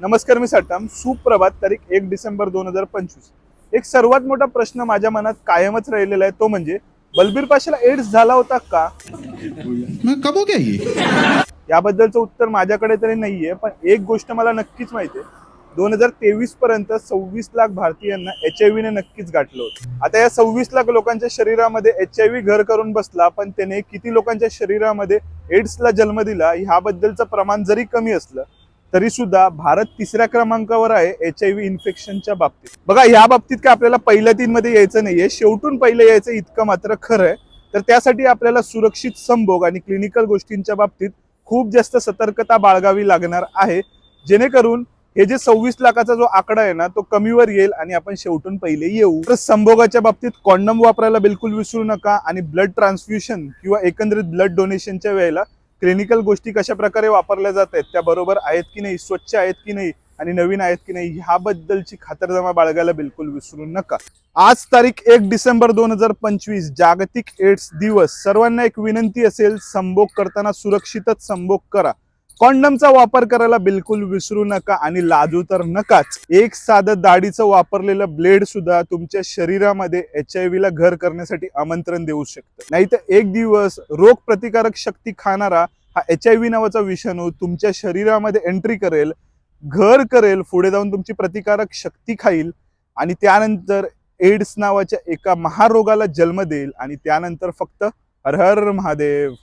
नमस्कार, मी सट्टाम. सुप्रभात. तारीख 1 डिसेंबर 2025. एक सर्वात मोठा प्रश्न माझ्या मनात कायमच राहिलेला आहे, तो म्हणजे बलबीर पाशाला एड्स झाला होता का? कब हो गया ये? याबद्दलचं उत्तर माझ्याकडे तरी नाहीये, पण एक गोष्ट मला नक्कीच माहिती आहे. 2023 पर्यंत 26 लाख भारतीयांना HIV ने नक्कीच गाठलं होतं. आता या 26 लाख लोकांच्या शरीरामध्ये HIV घर करून बसला, पण त्याने किती लोकांच्या शरीरामध्ये एड्सला जन्म दिला ह्याबद्दलचं प्रमाण जरी कमी असलं तरी सुद्धा भारत तिसऱ्या क्रमांकावर आहे HIV इन्फेक्शनच्या बाबतीत. बघा, या बाबतीत काय आपल्याला पहिल्या 3 मध्ये यायचं नाहीये, शेवटून पहिलं यायचं इतकं मात्र खरं आहे. तर त्यासाठी आपल्याला सुरक्षित संभोग आणि क्लिनिकल गोष्टींच्या बाबतीत खूप जास्त सतर्कता बाळगावी लागणार आहे, जेणेकरून हे जे 26 लाखाचा जो आकडा आहे ना, तो कमीवर येईल आणि आपण शेवटून पहिले येऊ. तर संभोगाच्या बाबतीत कॉन्डम वापरायला बिलकुल विसरू नका आणि ब्लड ट्रान्सफ्युशन किंवा एकंदरीत ब्लड डोनेशनच्या वेळेला क्लिनिकल गोष्टी कशा प्रकारे वापरल्या जात आहेत, त्या बरोबर आहेत की नाही, स्वच्छ आहेत की नाही आणि नवीन आहेत की नाही ह्याबद्दलची खातरजमा बाळगायला बिलकुल विसरू नका. आज तारीख 1 डिसेंबर 2025, जागतिक एड्स दिवस. सर्वांना एक विनंती असेल, संभोग करताना सुरक्षितच संभोग करा. कॉन्डमचा वापर करायला बिलकुल विसरू नका आणि लाजू तर नकाच. एक साधं दाढीचं वापरलेलं ब्लेड सुद्धा तुमच्या शरीरामध्ये HIV ला घर करण्यासाठी आमंत्रण देऊ शकतं. नाही तर एक दिवस रोग प्रतिकारक शक्ती खाणारा हा HIV नावाचा विषाणू तुमच्या शरीरामध्ये एंट्री करेल, घर करेल, पुढे जाऊन तुमची प्रतिकारक शक्ती खाईल आणि त्यानंतर एड्स नावाच्या एका महारोगाला जन्म देईल आणि त्यानंतर फक्त हर हर महादेव.